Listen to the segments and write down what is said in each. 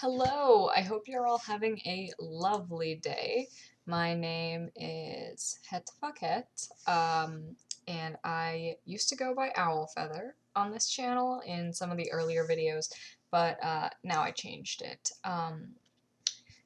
Hello, I hope you're all having a lovely day. My name is Het Fekat, and I used to go by Owlfeather on this channel in some of the earlier videos, but now I changed it.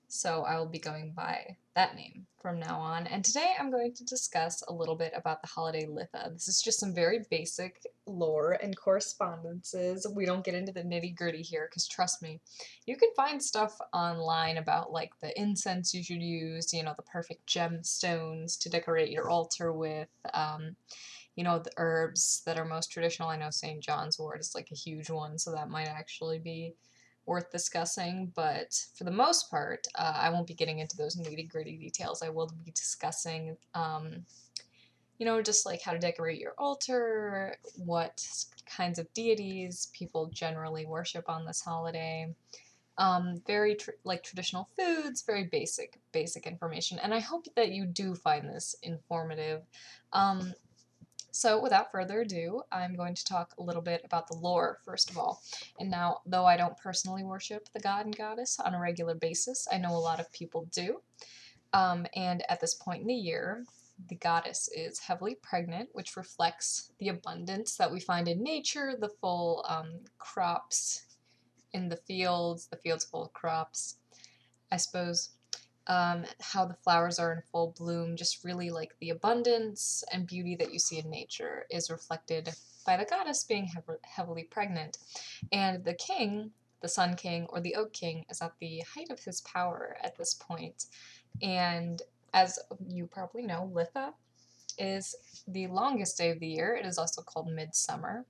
So I will be going by that name from now on. And today I'm going to discuss a little bit about the holiday Litha. This is just some very basic lore and correspondences. We don't get into the nitty-gritty here because trust me, you can find stuff online about like the incense you should use, you know, the perfect gemstones to decorate your altar with, the herbs that are most traditional. I know St. John's wort is like a huge one, so that might actually be worth discussing, but for the most part, I won't be getting into those nitty-gritty details. I will be discussing, just like how to decorate your altar, what kinds of deities people generally worship on this holiday, very traditional foods, very basic information, and I hope that you do find this informative. So without further ado, I'm going to talk a little bit about the lore, first of all. And now, though I don't personally worship the god and goddess on a regular basis, I know a lot of people do. And at this point in the year, the goddess is heavily pregnant, which reflects the abundance that we find in nature, the full crops in the fields full of crops, I suppose, how the flowers are in full bloom, just really like the abundance and beauty that you see in nature is reflected by the goddess being heavily pregnant. And the king, the Sun King or the Oak King, is at the height of his power at this point. And as you probably know, Litha is the longest day of the year. It is also called Midsummer.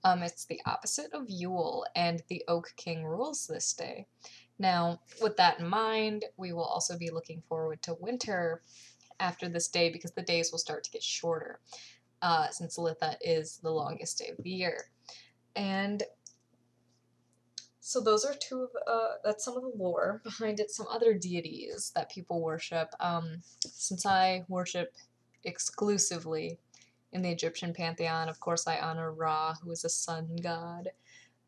It's the opposite of Yule, and the Oak King rules this day. Now, with that in mind, we will also be looking forward to winter after this day because the days will start to get shorter, since Litha is the longest day of the year. And so those are that's some of the lore behind it, some other deities that people worship. Since I worship exclusively in the Egyptian pantheon, of course I honor Ra, who is a sun god.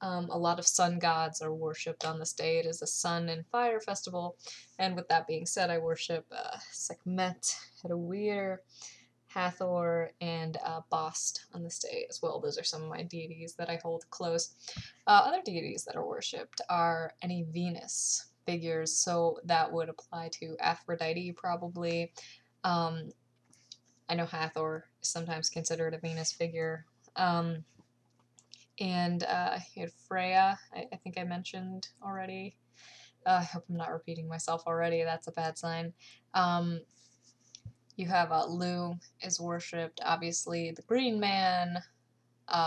A lot of sun gods are worshipped on this day. It is a sun and fire festival. And with that being said, I worship Sekhmet, Hedawir, Hathor, and Bast on this day as well. Those are some of my deities that I hold close. Other deities that are worshipped are any Venus figures, so that would apply to Aphrodite probably. I know Hathor is sometimes considered a Venus figure. And you had Freya, I think I mentioned already. I hope I'm not repeating myself already, that's a bad sign. You have Lu is worshipped, obviously, the Green Man,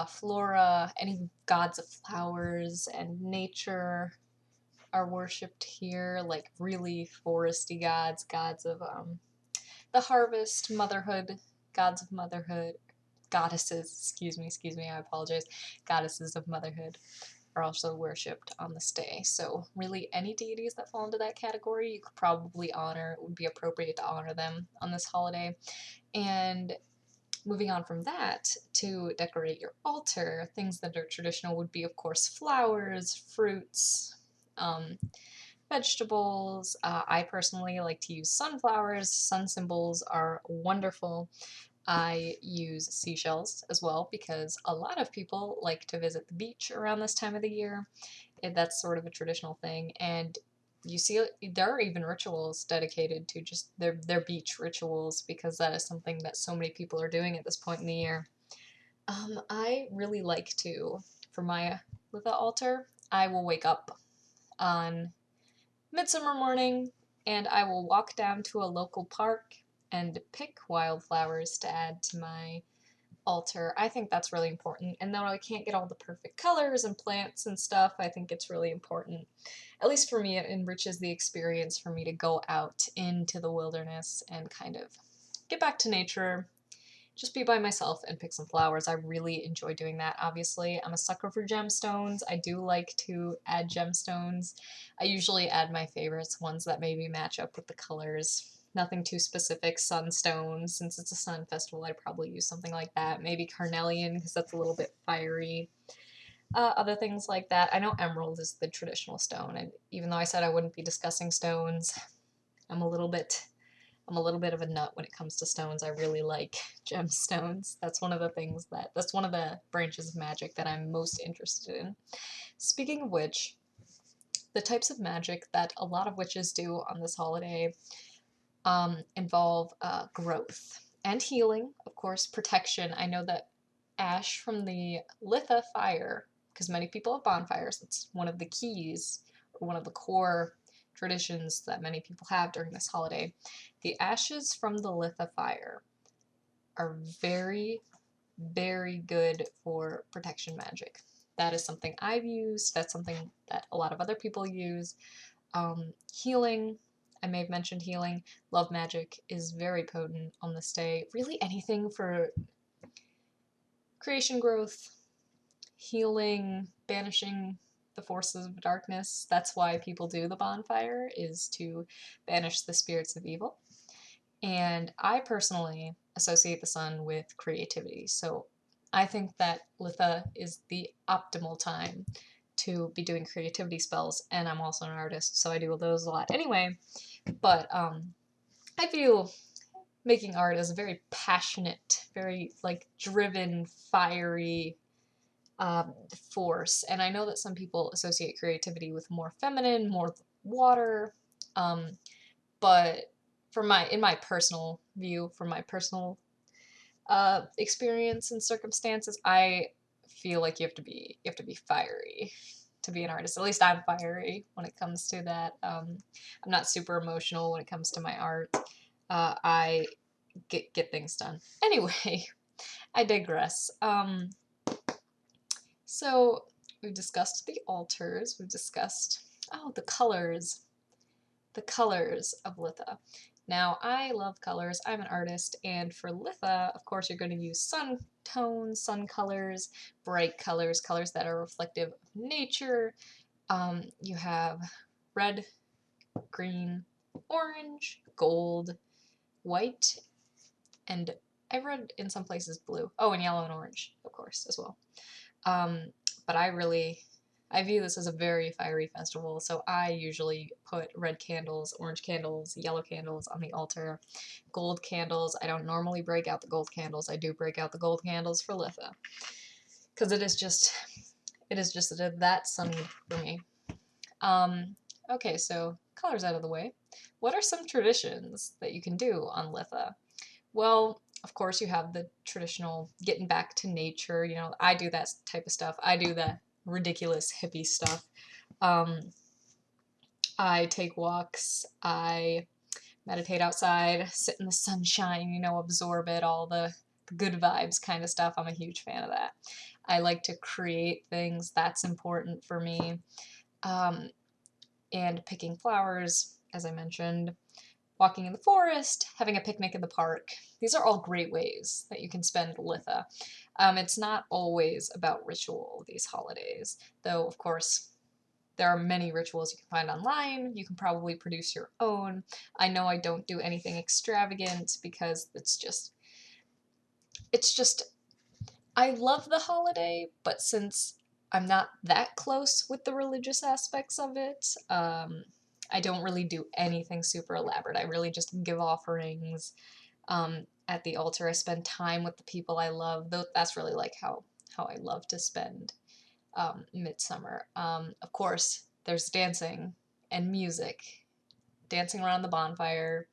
Flora, any gods of flowers and nature are worshipped here, like really foresty gods, gods of the harvest, motherhood, gods of motherhood, goddesses, excuse me, I apologize, goddesses of motherhood are also worshipped on this day. So really any deities that fall into that category you could probably honor. It would be appropriate to honor them on this holiday. And moving on from that, to decorate your altar, things that are traditional would be, of course, flowers, fruits, vegetables. I personally like to use sunflowers. Sun symbols are wonderful. I use seashells as well because a lot of people like to visit the beach around this time of the year. That's sort of a traditional thing, and you see there are even rituals dedicated to just their beach rituals because that is something that so many people are doing at this point in the year. I really like to, for my Litha altar, I will wake up on Midsummer morning and I will walk down to a local park and pick wildflowers to add to my altar. I think that's really important. And though I can't get all the perfect colors and plants and stuff, I think it's really important. At least for me, it enriches the experience for me to go out into the wilderness and kind of get back to nature, just be by myself and pick some flowers. I really enjoy doing that, obviously. I'm a sucker for gemstones. I do like to add gemstones. I usually add my favorites, ones that maybe match up with the colors. Nothing too specific. Sunstone, since it's a sun festival, I'd probably use something like that. Maybe carnelian, because that's a little bit fiery. Other things like that. I know emerald is the traditional stone, and even though I said I wouldn't be discussing stones, I'm a little bit of a nut when it comes to stones. I really like gemstones. That's one of the branches of magic that I'm most interested in. Speaking of which, the types of magic that a lot of witches do on this holiday involve growth and healing, of course, protection. I know that ash from the Litha fire, because many people have bonfires, it's one of the keys, or one of the core traditions that many people have during this holiday. The ashes from the Litha fire are very, very good for protection magic. That is something I've used. That's something that a lot of other people use. Healing, I may have mentioned healing. Love magic is very potent on this day. Really anything for creation growth, healing, banishing the forces of darkness. That's why people do the bonfire, is to banish the spirits of evil. And I personally associate the sun with creativity. So I think that Litha is the optimal time to be doing creativity spells, and I'm also an artist, so I do those a lot anyway. But I view making art as a very passionate, very like driven, fiery force. And I know that some people associate creativity with more feminine, more water. But in my personal view, from my personal experience and circumstances, I feel like you have to be fiery to be an artist. At least I'm fiery when it comes to that. I'm not super emotional when it comes to my art. I get things done. Anyway, I digress. So we've discussed the altars. We've discussed the colors of Litha. Now, I love colors. I'm an artist, and for Litha, of course, you're going to use sun tones, sun colors, bright colors, colors that are reflective of nature. You have red, green, orange, gold, white, and I read in some places blue. Oh, and yellow and orange, of course, as well. But I view this as a very fiery festival, so I usually put red candles, orange candles, yellow candles on the altar, gold candles. I don't normally break out the gold candles. I do break out the gold candles for Litha, because it is just that sunny for me. Okay, so colors out of the way. What are some traditions that you can do on Litha? Well, of course, you have the traditional getting back to nature. You know, I do that type of stuff. I do that ridiculous hippie stuff. I take walks. I meditate outside, sit in the sunshine, you know, absorb it, all the good vibes kind of stuff. I'm a huge fan of that. I like to create things. That's important for me. And picking flowers, as I mentioned, walking in the forest, having a picnic in the park. These are all great ways that you can spend Litha. It's not always about ritual these holidays, though, of course, there are many rituals you can find online. You can probably produce your own. I know I don't do anything extravagant because it's just, I love the holiday, but since I'm not that close with the religious aspects of it, I don't really do anything super elaborate. I really just give offerings at the altar. I spend time with the people I love. That's really like how I love to spend Midsummer. Of course, there's dancing and music, dancing around the bonfire.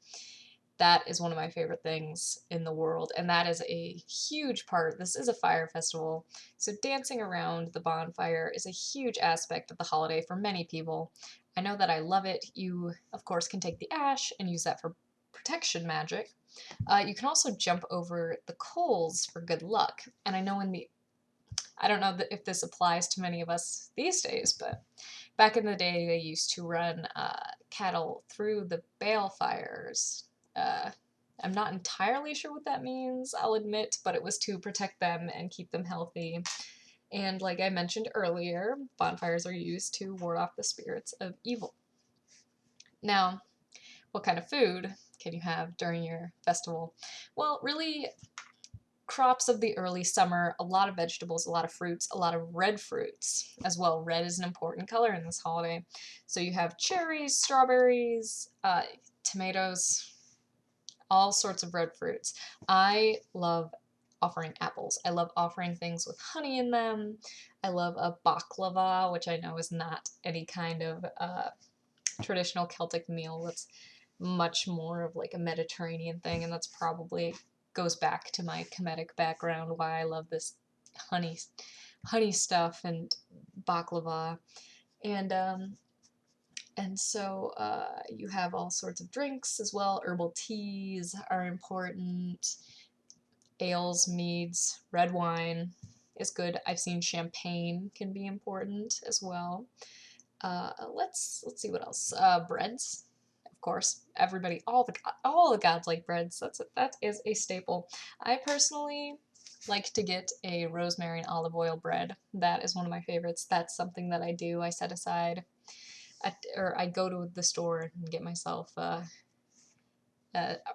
That is one of my favorite things in the world, and that is a huge part. This is a fire festival, so dancing around the bonfire is a huge aspect of the holiday for many people. I know that I love it. You, of course, can take the ash and use that for protection magic. You can also jump over the coals for good luck, and I know I don't know if this applies to many of us these days, but back in the day, they used to run cattle through the bale fires. I'm not entirely sure what that means, I'll admit, but it was to protect them and keep them healthy. And like I mentioned earlier, bonfires are used to ward off the spirits of evil. Now, what kind of food can you have during your festival? Well, really, crops of the early summer, a lot of vegetables, a lot of fruits, a lot of red fruits as well. Red is an important color in this holiday. So you have cherries, strawberries, tomatoes, all sorts of red fruits. I love offering apples. I love offering things with honey in them. I love a baklava, which I know is not any kind of traditional Celtic meal. That's much more of like a Mediterranean thing, and that's probably goes back to my comedic background, why I love this honey stuff and baklava. And so you have all sorts of drinks as well. Herbal teas are important. Ales, meads, red wine is good. I've seen champagne can be important as well. Let's see what else. Breads, of course. Everybody, all the gods like breads. That is a staple. I personally like to get a rosemary and olive oil bread. That is one of my favorites. That's something that I do. I set aside, or I go to the store and get myself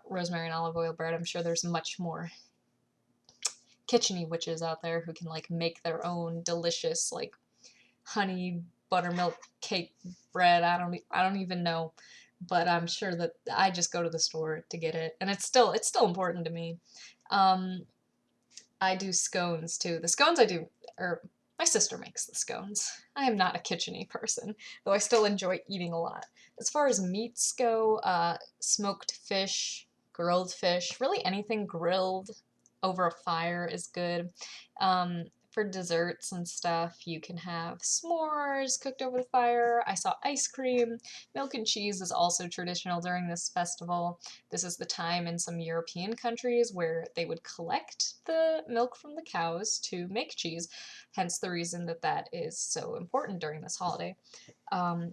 rosemary and olive oil bread. I'm sure there's much more kitcheny witches out there who can like make their own delicious like honey buttermilk cake bread. I don't even know, but I'm sure that I just go to the store to get it, and it's still important to me. I do scones too. The scones I do, or my sister makes the scones. I am not a kitcheny person, though I still enjoy eating a lot. As far as meats go, smoked fish, grilled fish, really anything grilled over a fire is good. For desserts and stuff, you can have s'mores cooked over the fire. I saw ice cream. Milk and cheese is also traditional during this festival. This is the time in some European countries where they would collect the milk from the cows to make cheese, hence the reason that that is so important during this holiday.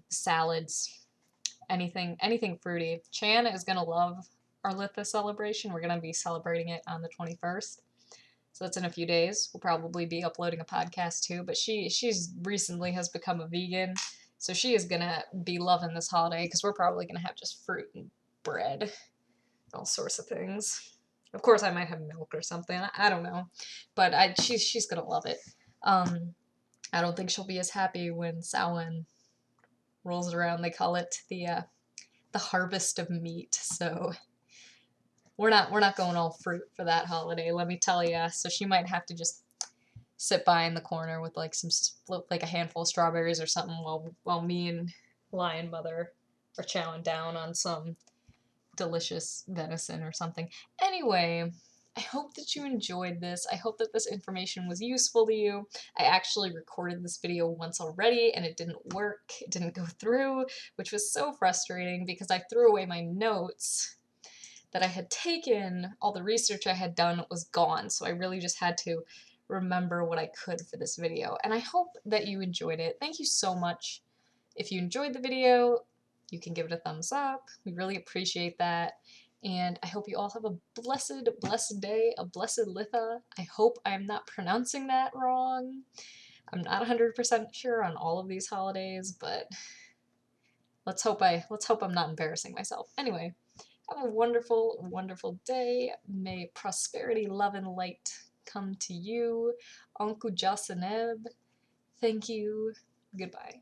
Salads, anything fruity. Chan is going to love our Litha celebration. We're going to be celebrating it on the 21st. So that's in a few days. We'll probably be uploading a podcast too, but she's recently has become a vegan, so she is gonna be loving this holiday because we're probably gonna have just fruit and bread, all sorts of things. Of course, I might have milk or something. I don't know, but she's gonna love it. I don't think she'll be as happy when Samhain rolls around. They call it the harvest of meat. So we're not going all fruit for that holiday, let me tell ya. So she might have to just sit by in the corner with like like a handful of strawberries or something while me and Lion Mother are chowing down on some delicious venison or something. Anyway, I hope that you enjoyed this. I hope that this information was useful to you. I actually recorded this video once already and it didn't work. It didn't go through, which was so frustrating because I threw away my notes that I had taken. All the research I had done was gone, so I really just had to remember what I could for this video. And I hope that you enjoyed it. Thank you so much. If you enjoyed the video, you can give it a thumbs up. We really appreciate that. And I hope you all have a blessed, blessed day, a blessed Litha. I hope I'm not pronouncing that wrong. I'm not 100% sure on all of these holidays, but let's hope I'm not embarrassing myself. Anyway, have a wonderful, wonderful day. May prosperity, love, and light come to you. Anku Jasaneb. Thank you. Goodbye.